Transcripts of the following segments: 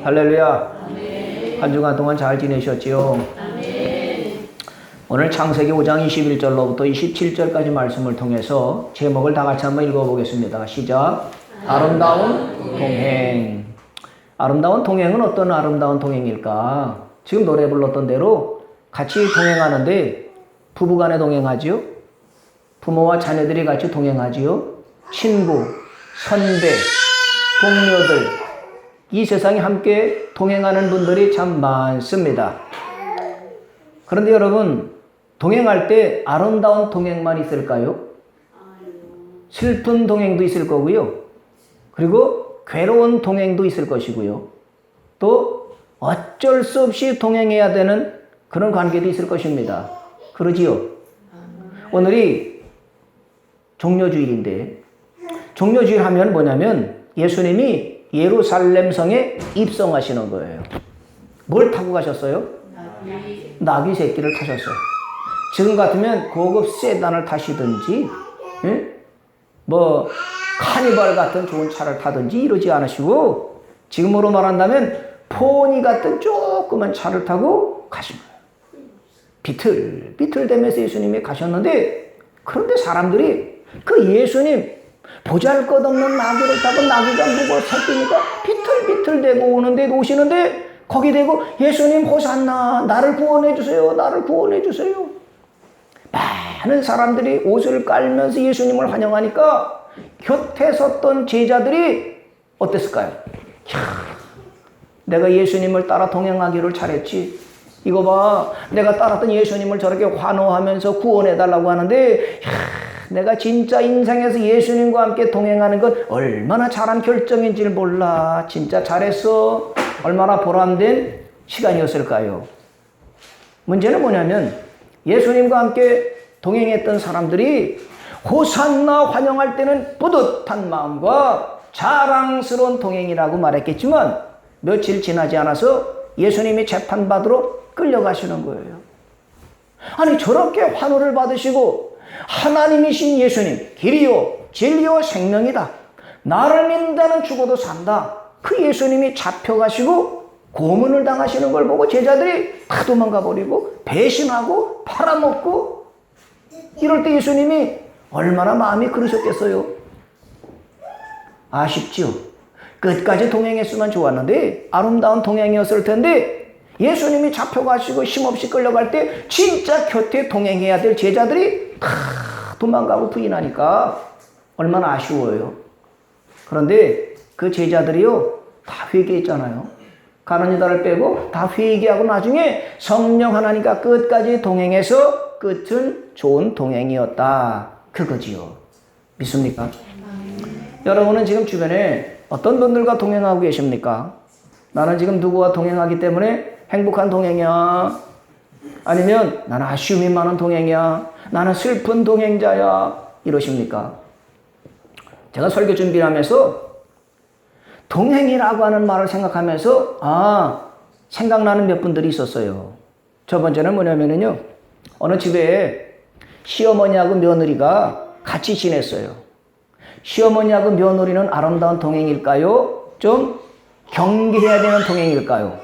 할렐루야. 한 주간 동안 잘 지내셨지요? 오늘 창세기 5장 21절로부터 27절까지 말씀을 통해서 제목을 다 같이 한번 읽어보겠습니다. 시작. 아름다운 동행. 아름다운 동행은 어떤 아름다운 동행일까? 지금 노래 불렀던 대로 같이 동행하는데 부부간에 동행하지요? 부모와 자녀들이 같이 동행하지요? 친구, 선배, 동료들, 이 세상에 함께 동행하는 분들이 참 많습니다. 그런데 여러분, 동행할 때 아름다운 동행만 있을까요? 슬픈 동행도 있을 거고요. 그리고 괴로운 동행도 있을 것이고요. 또 어쩔 수 없이 동행해야 되는 그런 관계도 있을 것입니다. 그러지요? 오늘이 종려주일인데, 종려주일 하면 뭐냐면 예수님이 예루살렘 성에 입성하시는 거예요. 뭘 타고 가셨어요? 나귀 새끼를 타셨어요. 지금 같으면 고급 세단을 타시든지, 뭐 카니발 같은 좋은 차를 타든지 이러지 않으시고, 지금으로 말한다면 포니 같은 조그만 차를 타고 가신 거예요. 비틀대면서 예수님이 가셨는데, 그런데 사람들이 그 예수님 보잘것없는 나귀를 타고 나귀가 무거워 새끼니까 비틀비틀대고 오시는데 거기 대고 예수님 호산나, 나를 구원해 주세요, 나를 구원해 주세요. 많은 사람들이 옷을 깔면서 예수님을 환영하니까 곁에 섰던 제자들이 어땠을까요? 내가 예수님을 따라 동행하기를 잘했지. 이거 봐, 내가 따랐던 예수님을 저렇게 환호하면서 구원해달라고 하는데, 내가 진짜 인생에서 예수님과 함께 동행하는 건 얼마나 잘한 결정인지를 몰라. 진짜 잘했어. 얼마나 보람된 시간이었을까요? 문제는 뭐냐면 예수님과 함께 동행했던 사람들이 호산나 환영할 때는 뿌듯한 마음과 자랑스러운 동행이라고 말했겠지만, 며칠 지나지 않아서 예수님이 재판받으러 끌려가시는 거예요. 아니, 저렇게 환호를 받으시고 하나님이신 예수님, 길이요 진리요 생명이다, 나를 믿는다는 죽어도 산다, 그 예수님이 잡혀가시고 고문을 당하시는 걸 보고 제자들이 다 도망가 버리고 배신하고 팔아먹고, 이럴 때 예수님이 얼마나 마음이 그러셨겠어요? 아쉽죠? 끝까지 동행했으면 좋았는데 아름다운 동행이었을 텐데, 예수님이 잡혀가시고 힘없이 끌려갈 때 진짜 곁에 동행해야 될 제자들이 다 도망가고 부인하니까 얼마나 아쉬워요. 그런데 그 제자들이요 다 회개했잖아요. 가는 유다를 빼고 다 회개하고 나중에 성령 하나님과 끝까지 동행해서 끝은 좋은 동행이었다, 그거지요. 믿습니까? 여러분은 지금 주변에 어떤 분들과 동행하고 계십니까? 나는 지금 누구와 동행하기 때문에 행복한 동행이야? 아니면 나는 아쉬움이 많은 동행이야? 나는 슬픈 동행자야? 이러십니까? 제가 설교 준비를 하면서 동행이라고 하는 말을 생각하면서 생각나는 몇 분들이 있었어요. 첫 번째는 뭐냐면요, 어느 집에 시어머니하고 며느리가 같이 지냈어요. 시어머니하고 며느리는 아름다운 동행일까요? 좀 경계해야 되는 동행일까요?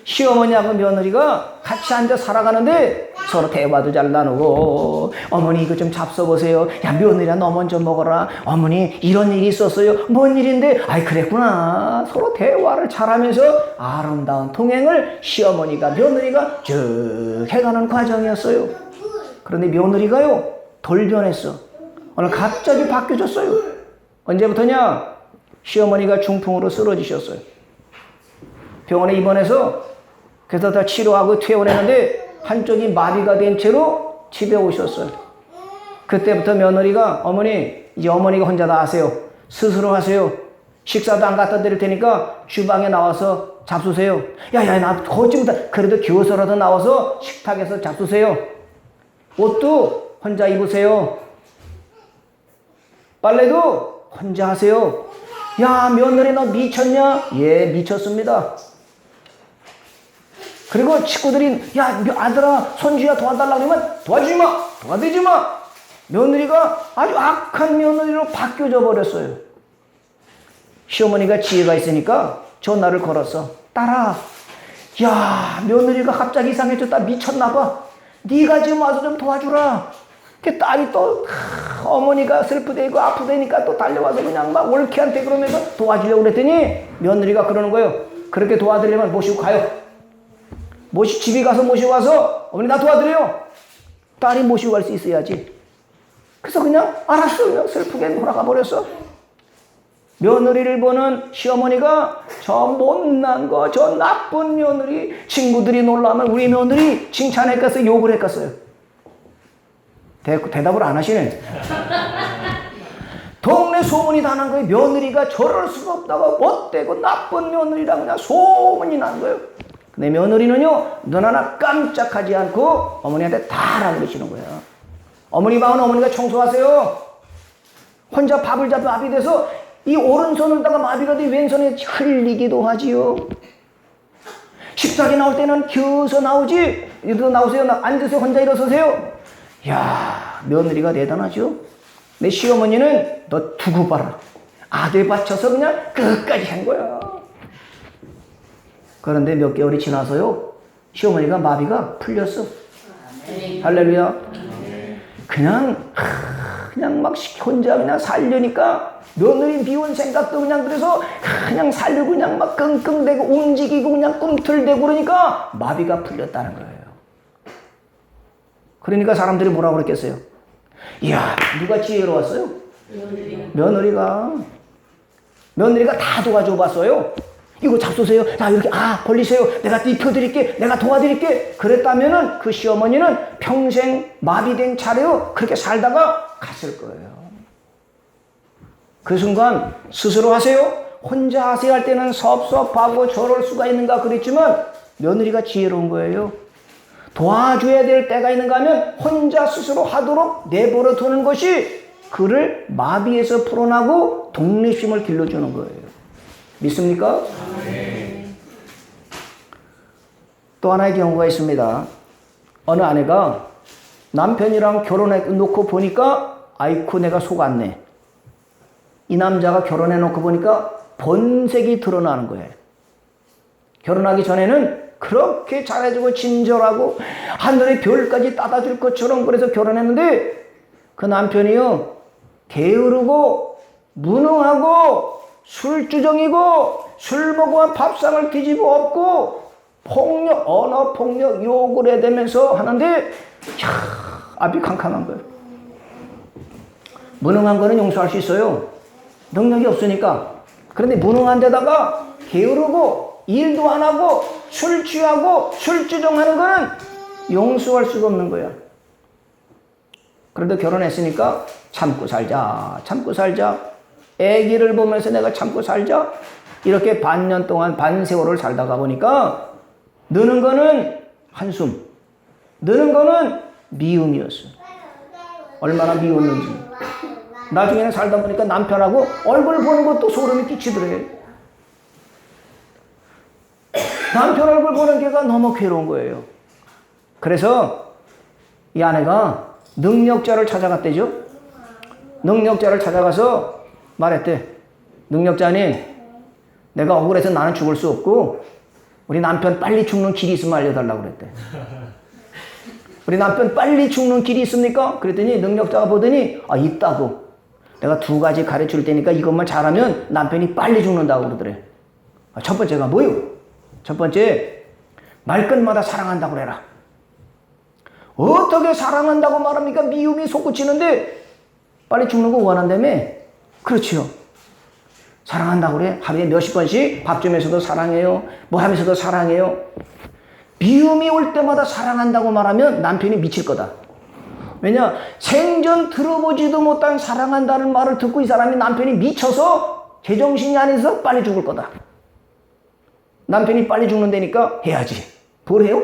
시어머니하고 며느리가 같이 앉아 살아가는데 서로 대화도 잘 나누고, 어머니 이거 좀 잡숴보세요. 야, 며느리야 너 먼저 먹어라. 어머니 이런 일이 있었어요. 뭔 일인데? 아이 그랬구나. 서로 대화를 잘하면서 아름다운 동행을 시어머니가 며느리가 쭉 해가는 과정이었어요. 그런데 며느리가요 돌변했어. 오늘 갑자기 바뀌어졌어요. 언제부터냐? 시어머니가 중풍으로 쓰러지셨어요. 병원에 입원해서 그래서 다 치료하고 퇴원했는데 한쪽이 마비가 된 채로 집에 오셨어요. 그때부터 며느리가 어머니 이제 어머니가 혼자 다 하세요. 스스로 하세요. 식사도 안 갖다 드릴 테니까 주방에 나와서 잡수세요. 야야 나 거짓부터 그래도 기어서라도 나와서 식탁에서 잡수세요. 옷도 혼자 입으세요. 빨래도 혼자 하세요. 야 며느리 너 미쳤냐? 예 미쳤습니다. 그리고 친구들이 야 아들아 손주야 도와달라고 하면 도와주지마 도와주지마. 며느리가 아주 악한 며느리로 바뀌어져 버렸어요. 시어머니가 지혜가 있으니까 전화를 걸었어. 딸아, 야, 며느리가 갑자기 이상해졌다. 미쳤나 봐. 네가 지금 와서 좀 도와주라. 그 딸이 또 어머니가 슬프대고 아프대니까 또 달려와서 그냥 막 올케한테 그러면서 도와주려고 그랬더니 며느리가 그러는 거예요. 그렇게 도와드리려면 모시고 가요. 집에 가서 모시고 와서 어머니 나 도와드려요. 딸이 모시고 갈 수 있어야지. 그래서 그냥 알았어. 그냥 슬프게 돌아가 버렸어. 며느리를 보는 시어머니가 저 못난 거, 저 나쁜 며느리, 친구들이 놀라면 우리 며느리 칭찬했겠어요? 욕을 했겠어요? 대답을 안 하시네. 동네 소문이 다 난 거예요. 며느리가 저럴 수가 없다고 못되고 나쁜 며느리라 그냥 소문이 난 거예요. 근데 며느리는요, 눈 하나 깜짝하지 않고 어머니한테 다 알아버리시는 거예요. 어머니 방은 어머니가 청소하세요. 혼자 밥을 잡고 마비 돼서 이 오른손을다가 마비가 돼 왼손에 흘리기도 하지요. 식탁에 나올 때는 기어서 나오지. 이리로 나오세요. 앉으세요. 혼자 일어서세요. 야, 며느리가 대단하죠. 내 시어머니는 너 두고 봐라. 아들 받쳐서 그냥 끝까지 한 거야. 그런데 몇 개월이 지나서요, 시어머니가 마비가 풀렸어. 할렐루야. 그냥 막 혼자 그냥 살려니까 며느리 미운 생각도 그냥 그래서 그냥 살려고 그냥 막 끙끙대고 움직이고 그냥 꿈틀대고 그러니까 마비가 풀렸다는 거예요. 그러니까 사람들이 뭐라고 그랬겠어요? 이야, 누가 지혜로웠어요? 며느리가 다 도와줘 봤어요. 이거 잡수세요. 자, 이렇게, 벌리세요. 내가 입혀드릴게. 내가 도와드릴게. 그랬다면은 그 시어머니는 평생 마비된 차례로 그렇게 살다가 갔을 거예요. 그 순간 스스로 하세요. 혼자 하세요 할 때는 섭섭하고 저럴 수가 있는가 그랬지만 며느리가 지혜로운 거예요. 도와줘야 될 때가 있는가 하면 혼자 스스로 하도록 내버려 두는 것이 그를 마비에서 풀어나고 독립심을 길러주는 거예요. 믿습니까? 네. 또 하나의 경우가 있습니다. 어느 아내가 남편이랑 결혼해 놓고 보니까 아이쿠 내가 속았네. 이 남자가 결혼해 놓고 보니까 본색이 드러나는 거예요. 결혼하기 전에는 그렇게 잘해주고 친절하고 하늘의 별까지 따다줄 것처럼 그래서 결혼했는데 그 남편이요, 게으르고 무능하고 술주정이고 술 먹으면 밥상을 뒤집어 엎고 폭력, 언어 폭력 욕을 해대면서 하는데 앞이 캄캄한 거예요. 무능한 거는 용서할 수 있어요. 능력이 없으니까. 그런데 무능한 데다가 게으르고 일도 안 하고 술 취하고 술주정하는 거는 용서할 수가 없는 거야. 그래도 결혼했으니까 참고 살자. 애기를 보면서 내가 참고 살자. 이렇게 반년 동안 반세월을 살다가 보니까 느는 거는 한숨, 느는 거는 미움이었어. 얼마나 미웠는지. 나중에는 살다 보니까 남편하고 얼굴 보는 것도 소름이 끼치더래. 남편 얼굴 보는 게가 너무 괴로운 거예요. 그래서 이 아내가 능력자를 찾아갔대죠. 능력자를 찾아가서 말했대. 능력자님, 내가 억울해서 나는 죽을 수 없고 우리 남편 빨리 죽는 길이 있으면 알려달라고 그랬대. 우리 남편 빨리 죽는 길이 있습니까? 그랬더니 능력자가 보더니 있다고. 내가 2가지 가르칠 테니까 이것만 잘하면 남편이 빨리 죽는다고 그러더래. 첫 번째가 뭐요? 첫 번째, 말끝마다 사랑한다고 그래라. 어떻게 사랑한다고 말합니까? 미움이 솟구치는데 빨리 죽는 거 원한다며? 그렇지요. 사랑한다고 그래. 하루에 몇십 번씩 밥 주면서도 사랑해요. 뭐 하면서도 사랑해요. 미움이 올 때마다 사랑한다고 말하면 남편이 미칠 거다. 왜냐? 생전 들어보지도 못한 사랑한다는 말을 듣고 이 사람이 남편이 미쳐서 제정신이 아니어서 빨리 죽을 거다. 남편이 빨리 죽는다니까 해야지. 뭘 해요?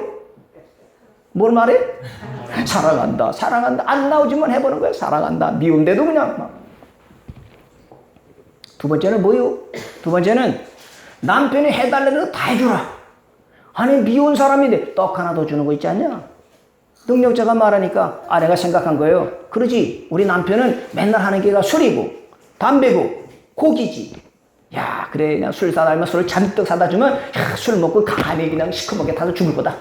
뭘 말해? 사랑한다. 안 나오지만 해보는 거야. 사랑한다. 미운데도 그냥 막. 두 번째는 뭐요? 두 번째는 남편이 해달라는 거 다 해주라. 아니 미운 사람인데 떡 하나 더 주는 거 있지 않냐? 능력자가 말하니까 아내가 생각한 거예요. 그러지. 우리 남편은 맨날 하는 게가 술이고 담배고 고기지. 야, 그래, 그냥 술 사다 주면 술을 잔뜩 사다 주면, 야, 술 먹고 간이 그냥 시커멓게 타서 죽을 거다.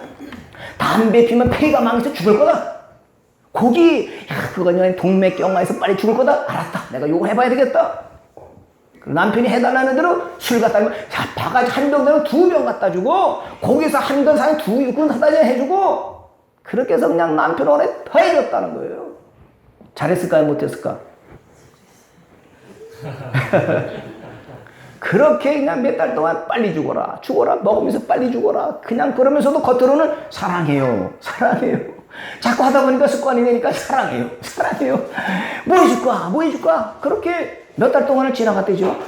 담배 피면 폐가 망해서 죽을 거다. 고기, 야, 그거 그냥 동맥경화에서 빨리 죽을 거다. 알았다. 내가 요거 해봐야 되겠다. 남편이 해달라는 대로 술 갖다 주면, 자, 바가지 한 병 되면 2병 갖다 주고, 거기서 한 건 사면 2육군 갖다 해주고, 그렇게 해서 그냥 남편 오래 더 해줬다는 거예요. 잘했을까요? 못했을까? 그렇게 그냥 몇 달 동안 빨리 죽어라, 먹으면서 빨리 죽어라. 그냥 그러면서도 겉으로는 사랑해요. 자꾸 하다 보니까 습관이 되니까 사랑해요. 뭐 해줄까? 그렇게 몇 달 동안을 지나갔대죠.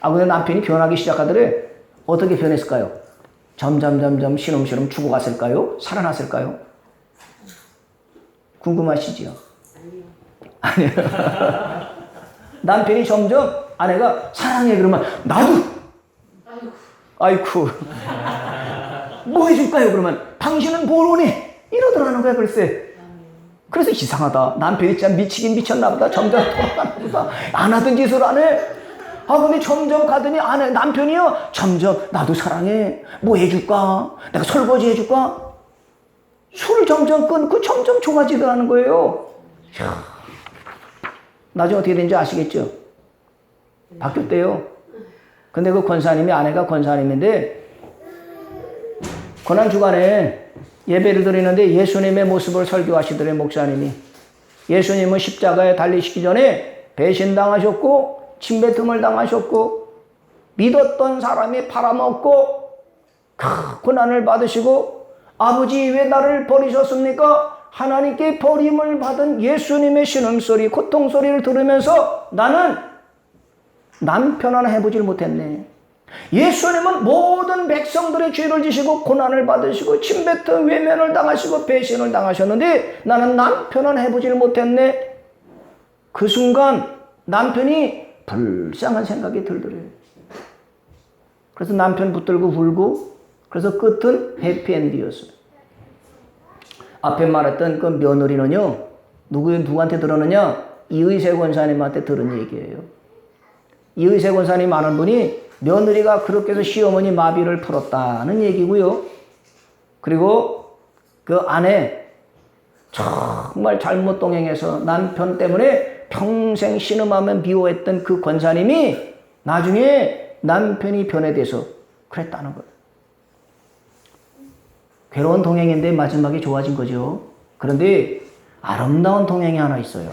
근데 남편이 변하기 시작하더래. 어떻게 변했을까요? 점점 시름시름 죽어갔을까요? 살아났을까요? 궁금하시지요? 아니요. 남편이 점점 아내가 사랑해 그러면 나도 아이쿠 뭐 해줄까요? 그러면 당신은 뭘 원해? 이러더라는 거야 글쎄. 그래서 이상하다. 남편이 진짜 미치긴 미쳤나 보다. 점점 돌아가나 보다. 안 하던 짓을 안 해. 근데 점점 가더니 남편이요 점점 나도 사랑해. 뭐 해줄까? 내가 설거지 해줄까? 술을 점점 끊고 점점 좋아지더라는 거예요. 나중에 어떻게 된지 아시겠죠? 바뀌었대요. 근데 그 권사님이, 아내가 권사님인데, 고난주간에 예배를 드리는데 예수님의 모습을 설교하시더래요, 목사님이. 예수님은 십자가에 달리시기 전에 배신당하셨고, 침뱉음을 당하셨고, 믿었던 사람이 팔아먹고, 고난을 받으시고, 아버지 왜 나를 버리셨습니까? 하나님께 버림을 받은 예수님의 신음소리, 고통소리를 들으면서 나는 남편 하나 해보질 못했네. 예수님은 모든 백성들의 죄를 지시고 고난을 받으시고 침뱉음 외면을 당하시고 배신을 당하셨는데 나는 남편 하나 해보질 못했네. 그 순간 남편이 불쌍한 생각이 들더래요. 그래서 남편 붙들고 울고, 그래서 끝은 해피엔드였어요. 앞에 말했던 그 며느리는요, 누구한테 들었느냐? 이의세 권사님한테 들은 얘기예요. 이의세 권사님 아는 분이 며느리가 그렇게 해서 시어머니 마비를 풀었다는 얘기고요. 그리고 그 아내 정말 잘못 동행해서 남편 때문에 평생 신음하며 미워했던 그 권사님이 나중에 남편이 변해돼서 그랬다는 거예요. 괴로운 동행인데 마지막에 좋아진 거죠. 그런데 아름다운 동행이 하나 있어요.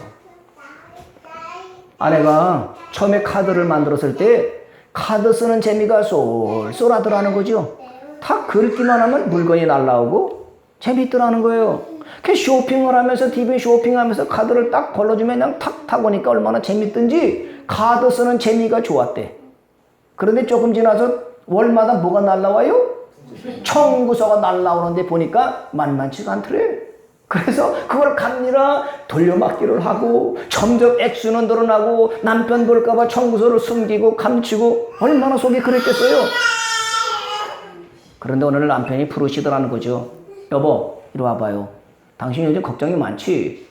아내가 처음에 카드를 만들었을 때 카드 쓰는 재미가 쏠쏠하더라는 거죠. 다 긁기만 하면 물건이 날라오고 재밌더라는 거예요. 그 쇼핑을 하면서 TV 쇼핑하면서 카드를 딱 걸러주면 그냥 탁 타고니까 얼마나 재밌든지 카드 쓰는 재미가 좋았대. 그런데 조금 지나서 월마다 뭐가 날라와요? 청구서가 날라오는데 보니까 만만치가 않더래. 그래서 그걸 갑니다 돌려막기를 하고 점점 액수는 늘어나고 남편 볼까봐 청구서를 숨기고 감추고 얼마나 속이 그랬겠어요. 그런데 오늘 남편이 부르시더라는 거죠. 여보 이리 와봐요. 당신 요즘 걱정이 많지?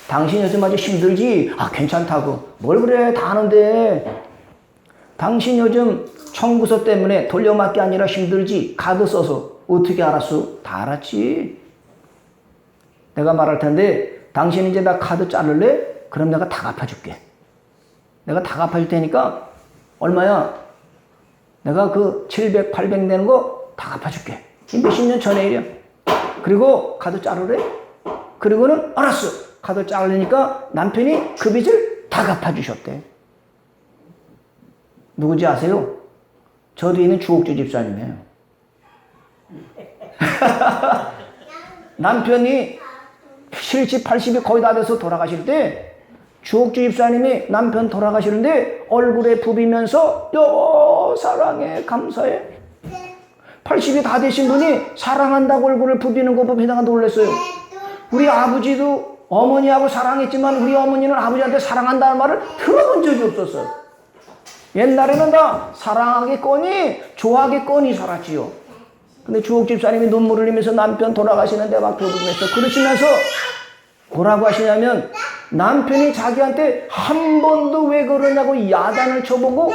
당신 요즘 아주 힘들지? 괜찮다고. 뭘 그래 다 아는데. 당신 요즘 청구서 때문에 돌려막기 아니라 힘들지? 카드 써서. 어떻게 알았어? 다 알았지. 내가 말할 텐데 당신 이제 나 카드 자를래? 그럼 내가 다 갚아줄게. 내가 다 갚아줄 테니까 얼마야? 내가 그 700, 800 내는 거 다 갚아줄게. 몇십 년 전의 일이야. 그리고 카드 자르래? 그리고는 알았어. 카드 자르니까 남편이 그 빚을 다 갚아주셨대. 누구지 아세요? 저 뒤에 있는 주옥주 집사님이에요. 남편이 70, 80이 거의 다 돼서 돌아가실 때 주옥주 집사님이 남편 돌아가시는데 얼굴에 부비면서 여보 사랑해 감사해. 80이 다 되신 분이 사랑한다고 얼굴을 부비는 거 보고 내가 놀랐어요. 우리 아버지도 어머니하고 사랑했지만 우리 어머니는 아버지한테 사랑한다는 말을 들어본 적이 없었어요. 옛날에는 다 사랑하겠거니 좋아하겠거니 살았지요. 근데 주옥 집사님이 눈물을 흘리면서 남편 돌아가시는데 막 부르면서 그러시면서 뭐라고 하시냐면 남편이 자기한테 한 번도 왜 그러냐고 야단을 쳐보고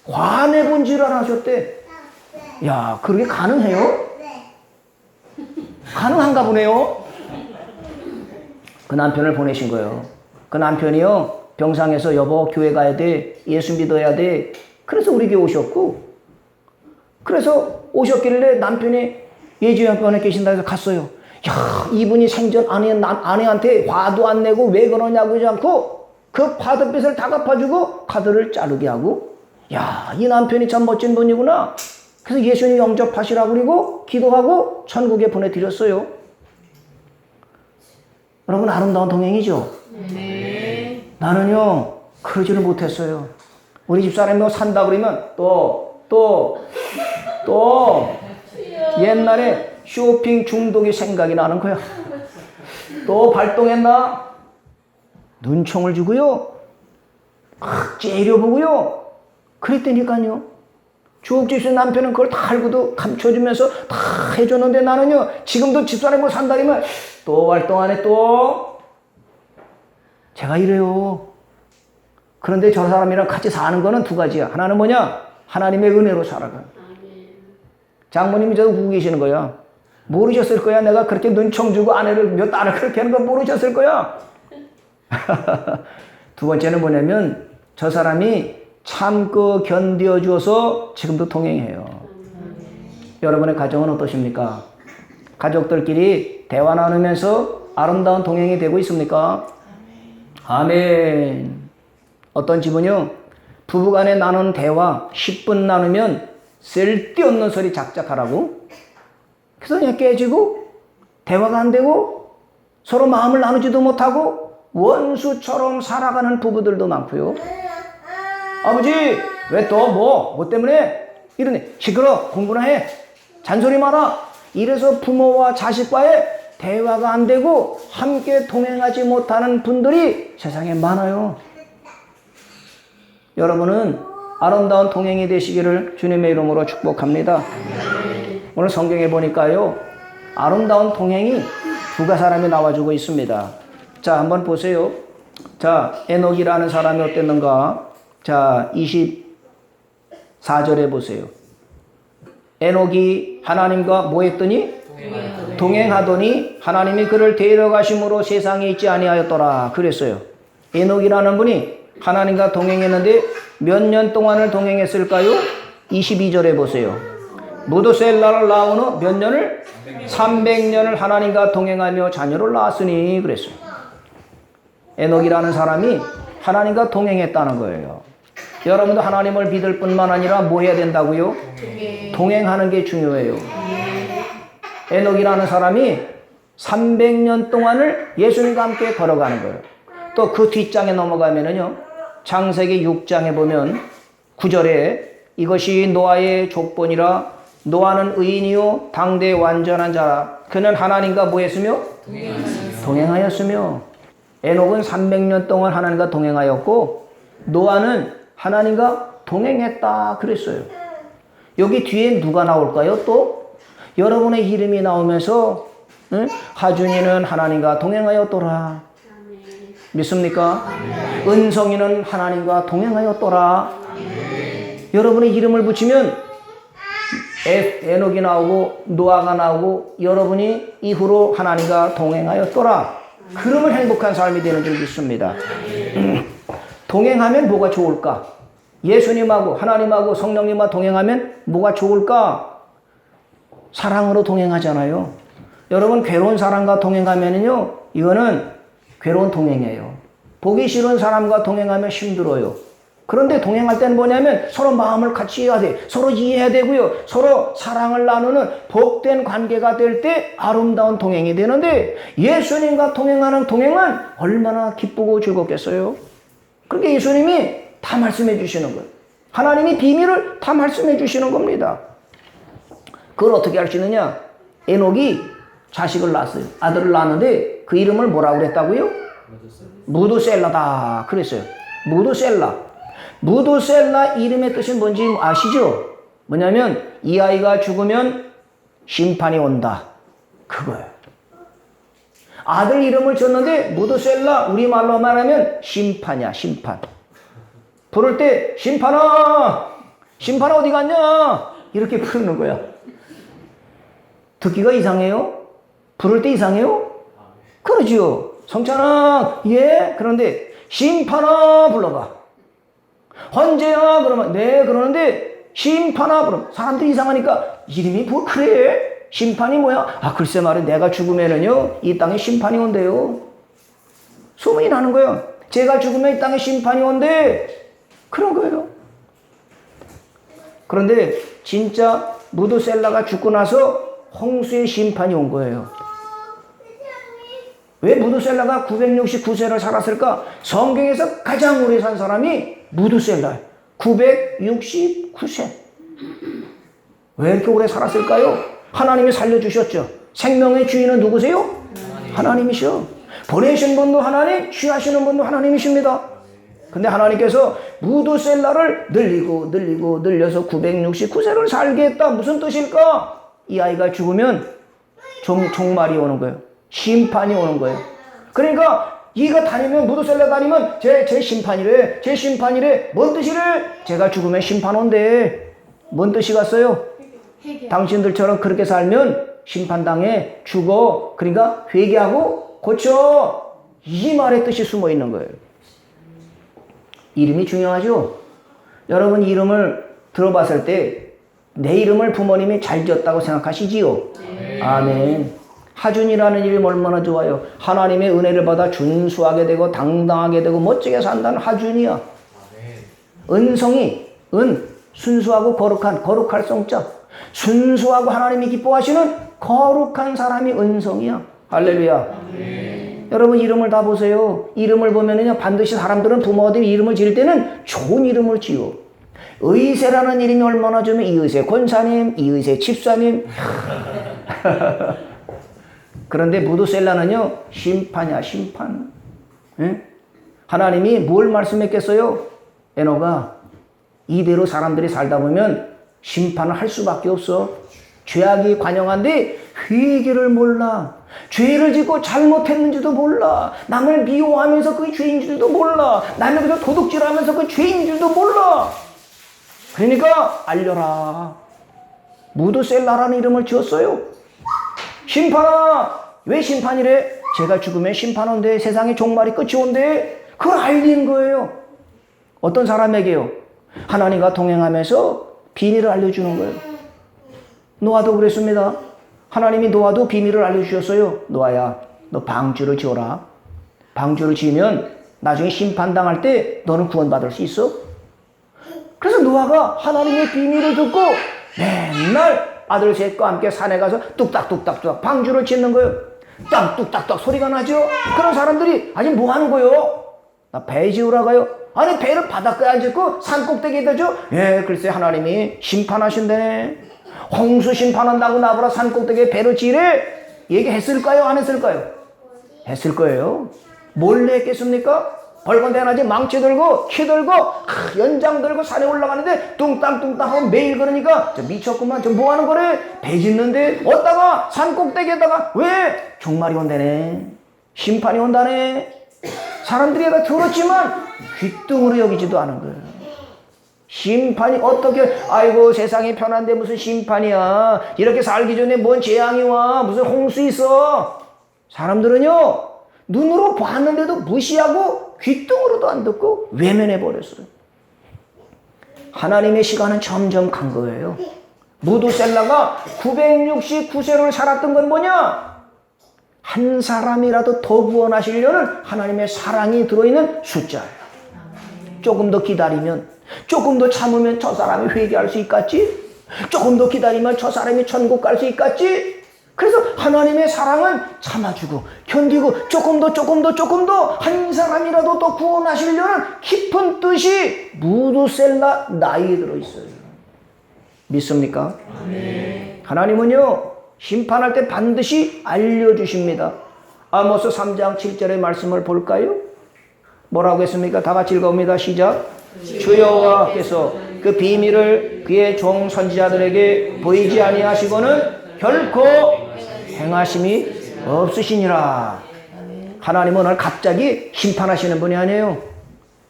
화내 본질을 하셨대. 야, 그게 가능해요? 가능한가 보네요. 그 남편을 보내신 거예요. 그 남편이요, 병상에서 여보 교회 가야 돼, 예수 믿어야 돼. 그래서 우리 교회 오셨고, 그래서 오셨길래 남편이 예주연병원에 계신다 해서 갔어요. 야, 이분이 생전 아내한테 화도 안 내고 왜 그러냐고 하지 않고 그 카드빚을 다 갚아주고 카드를 자르게 하고, 야, 이 남편이 참 멋진 분이구나. 그래서 예수님 영접하시라고 그리고 기도하고 천국에 보내드렸어요. 여러분, 아름다운 동행이죠? 네. 나는요, 그러지를 못했어요. 우리 집사람이 산다 그러면 또 옛날에 쇼핑 중독이 생각이 나는 거야. 또 발동했나? 눈총을 주고요. 째려보고요. 그랬다니까요. 주옥집수 남편은 그걸 다 알고도 감춰주면서 다 해줬는데 나는요, 지금도 집사람이 뭐 산다 그러면 또 활동하네 또. 제가 이래요. 그런데 저 사람이랑 같이 사는 거는 두 가지야. 하나는 뭐냐? 하나님의 은혜로 살아가. 장모님이 저도 보고 계시는 거야. 모르셨을 거야. 내가 그렇게 눈총 주고 아내를 몇 달을 그렇게 하는 거 모르셨을 거야. 두 번째는 뭐냐면 저 사람이 참고 견뎌줘서 지금도 동행해요. 여러분의 가정은 어떠십니까? 가족들끼리 대화 나누면서 아름다운 동행이 되고 있습니까? 아멘. 어떤 집은요, 부부간에 나눈 대화 10분 나누면 쓸데없는 소리 작작하라고. 그래서 그냥 깨지고 대화가 안 되고 서로 마음을 나누지도 못하고 원수처럼 살아가는 부부들도 많고요. 아버지, 왜 또 뭐 때문에 이러네. 시끄러, 공부나 해. 잔소리 마라. 이래서 부모와 자식과의 대화가 안 되고 함께 동행하지 못하는 분들이 세상에 많아요. 여러분은 아름다운 동행이 되시기를 주님의 이름으로 축복합니다. 오늘 성경에 보니까요, 아름다운 동행이 두 사람이 나와주고 있습니다. 자, 한번 보세요. 자, 에녹이라는 사람이 어땠는가? 자, 24절에 보세요. 에녹이 하나님과 뭐 했더니? 동행하더니 하나님이 그를 데려가심으로 세상에 있지 아니하였더라. 그랬어요. 에녹이라는 분이 하나님과 동행했는데 몇 년 동안을 동행했을까요? 22절에 보세요. 무드셀라를 낳은 후 몇 년을? 300년을 하나님과 동행하며 자녀를 낳았으니 그랬어요. 에녹이라는 사람이 하나님과 동행했다는 거예요. 여러분도 하나님을 믿을 뿐만 아니라 뭐 해야 된다고요? 동행하는 게 중요해요. 에녹이라는 사람이 300년 동안을 예수님과 함께 걸어가는 거예요. 또 그 뒷장에 넘어가면은요, 창세기 6장에 보면 9절에 이것이 노아의 족본이라 노아는 의인이요 당대 완전한 자라. 그는 하나님과 뭐 했으며? 동행하였으며. 에녹은 300년 동안 하나님과 동행하였고 노아는 하나님과 동행했다 그랬어요. 여기 뒤에 누가 나올까요? 또 여러분의 이름이 나오면서 하준이는 하나님과 동행하였더라. 믿습니까? 은성이는 하나님과 동행하였더라. 여러분의 이름을 붙이면 에녹이 나오고 노아가 나오고 여러분이 이후로 하나님과 동행하였더라. 그러면 행복한 삶이 되는 줄 믿습니다. 동행하면 뭐가 좋을까? 예수님하고 하나님하고 성령님과 동행하면 뭐가 좋을까? 사랑으로 동행하잖아요. 여러분, 괴로운 사람과 동행하면요, 이거는 괴로운 동행이에요. 보기 싫은 사람과 동행하면 힘들어요. 그런데 동행할 때는 뭐냐면 서로 마음을 같이 해야 돼. 서로 이해해야 되고요. 서로 사랑을 나누는 복된 관계가 될 때 아름다운 동행이 되는데 예수님과 동행하는 동행은 얼마나 기쁘고 즐겁겠어요. 그러니까 예수님이 다 말씀해 주시는 거예요. 하나님이 비밀을 다 말씀해 주시는 겁니다. 그걸 어떻게 할 수 있느냐? 에녹이 자식을 낳았어요. 아들을 낳았는데 그 이름을 뭐라고 그랬다고요? 무드셀라다 그랬어요. 무드셀라 이름의 뜻이 뭔지 아시죠? 뭐냐면 이 아이가 죽으면 심판이 온다. 그거예요. 아들 이름을 줬는데 무드셀라 우리말로 말하면 심판이야. 심판. 부를 때 심판아 심판 어디 갔냐? 이렇게 부르는 거야. 듣기가 이상해요? 부를 때 이상해요? 그러지요. 성찬아, 예? 그런데 심판아 불러봐. 헌재야 그러면 네 그러는데 심판아 그러면 사람들이 이상하니까 이름이 뭐 그래? 심판이 뭐야? 아 글쎄 말은 내가 죽으면은요 이 땅에 심판이 온대요. 소문이 나는 거예요. 제가 죽으면 이 땅에 심판이 온대. 그런 거예요. 그런데 진짜 무드셀라가 죽고 나서 홍수의 심판이 온 거예요. 왜 무드셀라가 969세를 살았을까? 성경에서 가장 오래 산 사람이 무드셀라예요. 969세. 왜 이렇게 오래 살았을까요? 하나님이 살려주셨죠. 생명의 주인은 누구세요? 하나님이시오. 보내신 분도 하나님, 취하시는 분도 하나님이십니다. 근데 하나님께서 무드셀라를 늘려서 969세를 살게 했다. 무슨 뜻일까? 이 아이가 죽으면 종말이 오는 거예요. 심판이 오는 거예요. 그러니까 이가 다니면 무드셀라 다니면 제 심판이래. 제 심판이래. 뭔 뜻이래? 제가 죽으면 심판 온대. 뭔 뜻이 갔어요? 당신들처럼 그렇게 살면 심판당해 죽어. 그러니까 회개하고 고쳐. 이 말의 뜻이 숨어 있는 거예요. 이름이 중요하죠. 여러분 이름을 들어봤을 때 내 이름을 부모님이 잘 지었다고 생각하시지요? 네. 아멘. 하준이라는 이름 얼마나 좋아요. 하나님의 은혜를 받아 준수하게 되고 당당하게 되고 멋지게 산다는 하준이야. 은성이 순수하고 거룩할 성자. 순수하고 하나님이 기뻐하시는 거룩한 사람이 은성이야. 할렐루야. 여러분 이름을 다 보세요. 이름을 보면은요 반드시 사람들은 부모들이 이름을 지을 때는 좋은 이름을 지어. 의세라는 이름이 얼마나 좋으면 이의세 권사님, 이의세 집사님. 그런데 무드셀라는요 심판이야 심판. 예? 하나님이 뭘 말씀했겠어요? 에노가 이대로 사람들이 살다 보면 심판을 할 수밖에 없어. 죄악이 관영한데 회개를 몰라. 죄를 짓고 잘못했는지도 몰라. 남을 미워하면서 그게 죄인지도 몰라. 남을 그저 도둑질하면서 그게 죄인지도 몰라. 그러니까 알려라. 무드셀라라는 이름을 지었어요. 심판아. 왜 심판이래? 제가 죽으면 심판 온대. 세상에 종말이 끝이 온대. 그걸 알리는 거예요. 어떤 사람에게요? 하나님과 동행하면서 비밀을 알려주는 거예요. 노아도 그랬습니다. 하나님이 노아도 비밀을 알려주셨어요. 노아야, 너 방주를 지어라. 방주를 지으면 나중에 심판당할 때 너는 구원받을 수 있어. 그래서 노아가 하나님의 비밀을 듣고 맨날 아들 셋과 함께 산에 가서 뚝딱뚝딱 방주를 짓는 거예요. 땅 뚝딱뚝 소리가 나죠. 그런 사람들이 아니 뭐 하는 거예요? 나 배 지으러 가요. 아니 배를 바닷가에 안 짓고 산 꼭대기에다 줘? 예, 글쎄 하나님이 심판하신다네. 홍수 심판한다고 나보라 산 꼭대기에 배를 지으래? 얘기했을까요? 안 했을까요? 했을 거예요. 몰래 했겠습니까? 벌건대낮에 망치 들고 키 들고 연장 들고 산에 올라가는데 뚱땅뚱땅 하고 매일 그러니까 저 미쳤구만. 저 뭐 하는 거래? 배 짓는데 어디다가 산 꼭대기에다가 왜? 종말이 온다네. 심판이 온다네. 사람들이 다 들었지만 귓등으로 여기지도 않은 거예요. 심판이 어떻게 아이고 세상이 편한데 무슨 심판이야. 이렇게 살기 전에 뭔 재앙이 와. 무슨 홍수 있어. 사람들은요 눈으로 봤는데도 무시하고 귓등으로도 안 듣고 외면해버렸어요. 하나님의 시간은 점점 간 거예요. 무드셀라가 969세를 살았던 건 뭐냐? 한 사람이라도 더 구원하시려는 하나님의 사랑이 들어있는 숫자예요. 조금 더 기다리면, 조금 더 참으면 저 사람이 회개할 수 있겠지? 조금 더 기다리면 저 사람이 천국 갈 수 있겠지? 그래서 하나님의 사랑은 참아주고 견디고 조금 더 한 사람이라도 더 구원하시려는 깊은 뜻이 무드셀라 나이에 들어있어요. 믿습니까? 네. 하나님은요 심판할 때 반드시 알려주십니다. 아모스 3장 7절의 말씀을 볼까요? 뭐라고 했습니까? 다 같이 읽어봅니다. 시작. 주 여호와께서 그 비밀을 그의 종 선지자들에게 보이지 아니하시고는 결코 행하심이 없으시니라. 하나님은 오늘 갑자기 심판하시는 분이 아니에요.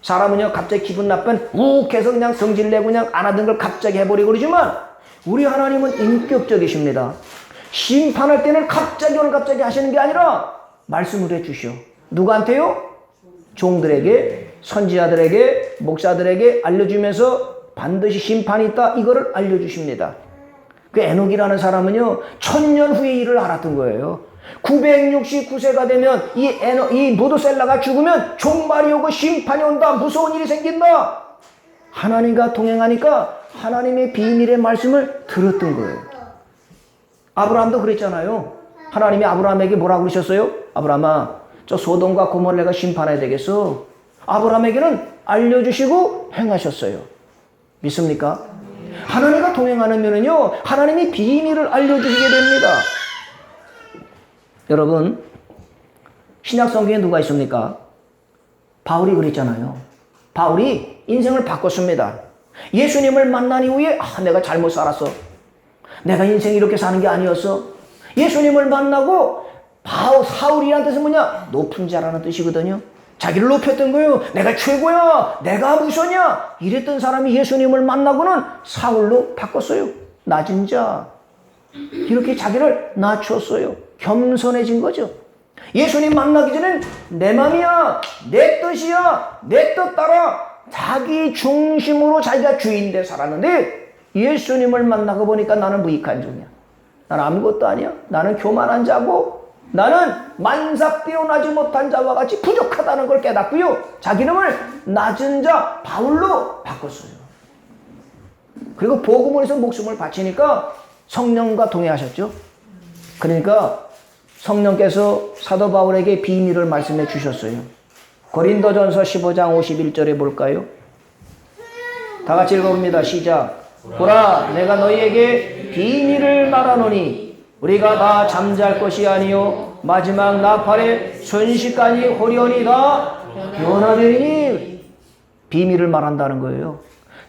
사람은요 갑자기 기분 나쁜 욱해서 그냥 성질내고 그냥 안 하던 걸 갑자기 해버리고 그러지만 우리 하나님은 인격적이십니다. 심판할 때는 갑자기 오늘 갑자기 하시는 게 아니라 말씀을 해주시오. 누구한테요? 종들에게, 선지자들에게, 목사들에게 알려주면서 반드시 심판이 있다 이거를 알려주십니다. 그 에녹이라는 사람은요 1000년 후의 일을 알았던 거예요. 969세가 되면 이 무드셀라가 죽으면 종말이 오고 심판이 온다. 무서운 일이 생긴다. 하나님과 동행하니까 하나님의 비밀의 말씀을 들었던 거예요. 아브라함도 그랬잖아요. 하나님이 아브라함에게 뭐라고 그러셨어요? 아브라함아, 저 소돔과 고모라가 심판해야 되겠어. 아브라함에게는 알려주시고 행하셨어요. 믿습니까? 하나님과 동행하는 면은요 하나님이 비밀을 알려주시게 됩니다. 여러분, 신약 성경에 누가 있습니까? 바울이 그랬잖아요. 바울이 인생을 바꿨습니다. 예수님을 만난 이후에 내가 잘못 살았어. 내가 인생 이렇게 사는 게 아니었어. 예수님을 만나고 사울이라는 뜻은 뭐냐? 높은 자라는 뜻이거든요. 자기를 높였던 거예요. 내가 최고야. 내가 무서냐? 이랬던 사람이 예수님을 만나고는 사울로 바꿨어요. 낮은 자. 이렇게 자기를 낮췄어요. 겸손해진 거죠. 예수님 만나기 전엔 내 맘이야, 내 뜻이야, 내 뜻 따라 자기 중심으로 자기가 주인돼 살았는데 예수님을 만나고 보니까 나는 무익한 종이야. 나는 아무것도 아니야. 나는 교만한 자고 나는 만삭되어 나지 못한 자와 같이 부족하다는 걸 깨닫고요. 자기 이름을 낮은 자 바울로 바꿨어요. 그리고 복음을 위해서 목숨을 바치니까 성령과 동행하셨죠. 그러니까 성령께서 사도 바울에게 비밀을 말씀해 주셨어요. 고린도전서 15장 51절에 볼까요? 다 같이 읽어봅니다. 시작. 보라, 내가 너희에게 비밀을 말하노니 우리가 다 잠잘 것이 아니요 마지막 나팔에 순식간이 호련히 다 변화되리니. 비밀을 말한다는 거예요.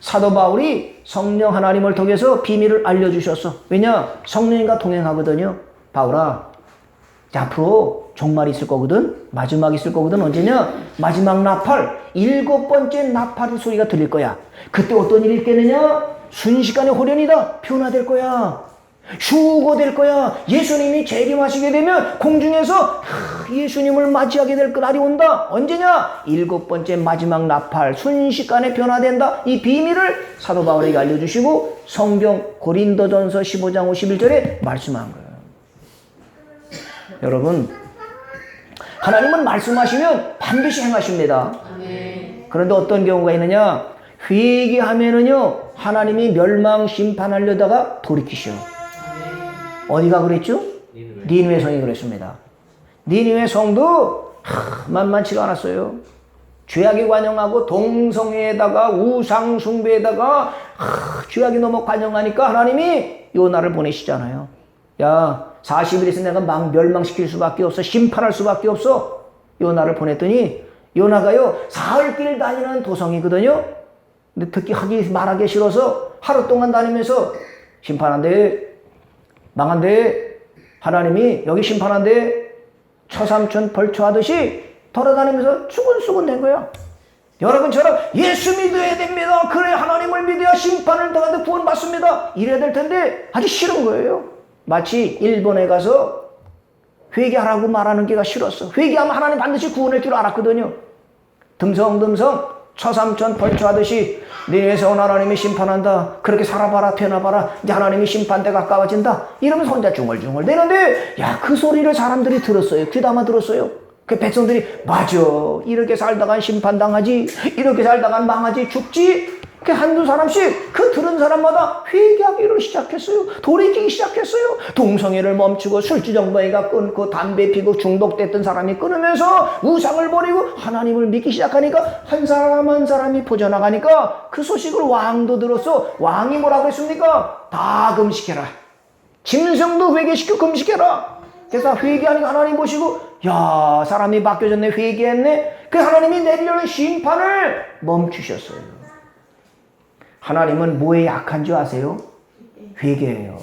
사도 바울이 성령 하나님을 통해서 비밀을 알려주셨어. 왜냐? 성령님과 동행하거든요. 바울아, 앞으로 종말이 있을 거거든. 마지막이 있을 거거든. 언제냐? 마지막 나팔, 7번째 나팔 소리가 들릴 거야. 그때 어떤 일이 있겠느냐? 순식간에 호련이다 변화될 거야. 휴거될 거야. 예수님이 재림하시게 되면 공중에서 예수님을 맞이하게 될 날이 온다. 언제냐? 7번째 마지막 나팔, 순식간에 변화된다. 이 비밀을 사도 바울에게 알려주시고 성경 고린도전서 15장 51절에 말씀한 거예요. 여러분, 하나님은 말씀하시면 반드시 행하십니다. 그런데 어떤 경우가 있느냐? 회개하면은요 하나님이 멸망 심판하려다가 돌이키셔. 어디가 그랬죠? 니느웨 성이 그랬습니다. 니느웨 성도 만만치가 않았어요. 죄악에 관영하고 동성애에다가 우상 숭배에다가 죄악이 너무 관영하니까 하나님이 요나를 보내시잖아요. 야, 40일 있으면 내가 멸망시킬 수밖에 없어. 심판할 수밖에 없어. 요나를 보냈더니 요나가요 사흘길 다니는 도성이거든요. 근데 특히 말하기 싫어서 하루 동안 다니면서 심판한대, 망한대, 하나님이 여기 심판한대, 처삼촌 벌초하듯이 돌아다니면서 수군수군 된 거야. 여러분처럼 예수 믿어야 됩니다. 그래 하나님을 믿어야 심판을 당하는데 구원받습니다. 이래야 될 텐데 아주 싫은 거예요. 마치 일본에 가서 회개하라고 말하는 게가 싫었어. 회개하면 하나님 반드시 구원할 줄 알았거든요. 듬성듬성 처삼촌 벌초하듯이 니네에서 온 하나님이 심판한다. 그렇게 살아봐라, 변화봐라. 이제 하나님이 심판대 가까워진다. 이러면서 혼자 중얼중얼 대는데, 야, 그 소리를 사람들이 들었어요. 귀담아 들었어요. 그 백성들이, 맞아. 이렇게 살다간 심판당하지. 이렇게 살다간 망하지. 죽지. 그 한두 사람씩 그 들은 사람마다 회개하기를 시작했어요. 돌이키기 시작했어요. 동성애를 멈추고 술주정뱅이가 끊고 담배 피고 중독됐던 사람이 끊으면서 우상을 버리고 하나님을 믿기 시작하니까 한 사람 한 사람이 퍼져나가니까 그 소식을 왕도 들었어. 왕이 뭐라고 했습니까? 다 금식해라. 짐승도 회개시켜 금식해라. 그래서 회개하니까 하나님 보시고, 야, 사람이 바뀌어졌네. 회개했네. 그 하나님이 내리려는 심판을 멈추셨어요. 하나님은 뭐에 약한 줄 아세요? 회개예요.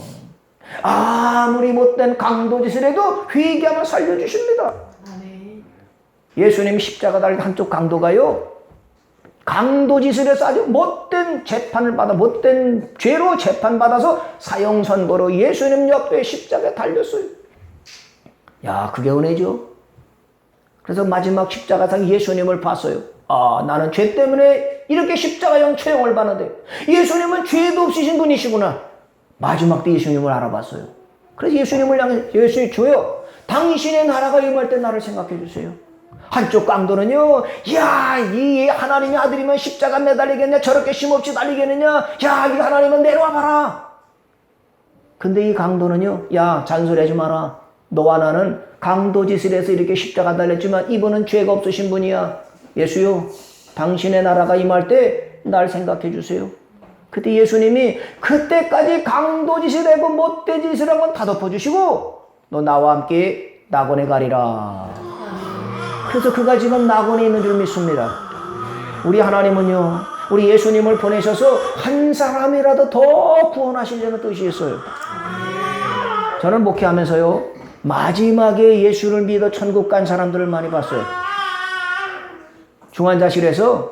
아무리 못된 강도짓을 해도 회개하면 살려주십니다. 예수님 십자가 달린 한쪽 강도가요, 강도짓을 해서 아주 못된 재판을 받아, 못된 죄로 재판받아서 사형 선고로 예수님 옆에 십자가에 달렸어요. 야, 그게 은혜죠. 그래서 마지막 십자가상 예수님을 봤어요. 아, 나는 죄 때문에 이렇게 십자가형 처형을 받는데 예수님은 죄도 없으신 분이시구나. 마지막 때 예수님을 알아봤어요. 그래서 예수님을 향해, 예수님 주여, 당신의 나라가 임할 때 나를 생각해 주세요. 한쪽 강도는요, 야, 이 하나님의 아들이면 십자가 매달리겠냐, 저렇게 힘없이 달리겠느냐, 야, 이 하나님은 내려와 봐라. 근데 이 강도는요, 야, 잔소리하지 마라. 너와 나는 강도짓을 해서 이렇게 십자가 달렸지만 이분은 죄가 없으신 분이야. 예수요, 당신의 나라가 임할 때 날 생각해 주세요. 그때 예수님이 그때까지 강도짓을 하고 못된 짓을 한 건 다 덮어주시고 너 나와 함께 낙원에 가리라. 그래서 그가 지금 낙원에 있는 줄 믿습니다. 우리 하나님은요, 우리 예수님을 보내셔서 한 사람이라도 더 구원하시려는 뜻이 있어요. 저는 목회하면서요, 마지막에 예수를 믿어 천국 간 사람들을 많이 봤어요. 중환자실에서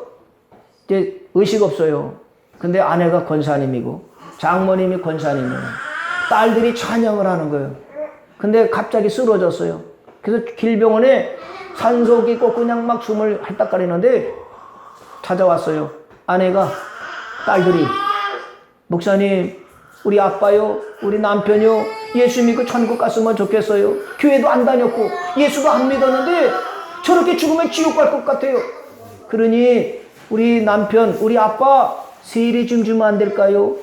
이제 의식 없어요. 근데 아내가 권사님이고 장모님이 권사님이에요. 딸들이 찬양을 하는 거예요. 근데 갑자기 쓰러졌어요. 그래서 길병원에 산소기 꽂고 그냥 막 숨을 할딱거리는데 찾아왔어요. 아내가, 딸들이, 목사님, 우리 아빠요, 우리 남편요, 예수 믿고 천국 갔으면 좋겠어요. 교회도 안 다녔고 예수도 안 믿었는데 저렇게 죽으면 지옥 갈 것 같아요. 그러니 우리 남편, 우리 아빠 세례 좀 주면 안 될까요?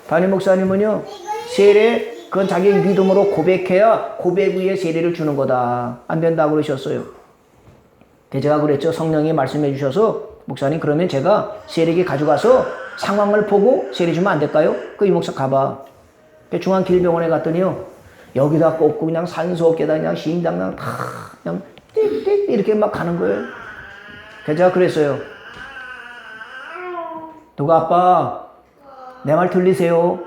담임 목사님은요, 세례, 그건 자기 믿음으로 고백해야 고백 위에 세례를 주는 거다. 안 된다고 그러셨어요. 제가 그랬죠. 성령이 말씀해 주셔서, 목사님, 그러면 제가 세례기 가져가서 상황을 보고 세례 주면 안 될까요? 이 목사 가봐. 중앙길병원에 갔더니요, 여기다 꽂고 그냥 산소 어깨다 그냥 심장 그냥 띡띡 이렇게 막 가는 거예요. 그래서 제가 그랬어요. 누가 아빠, 내 말 들리세요?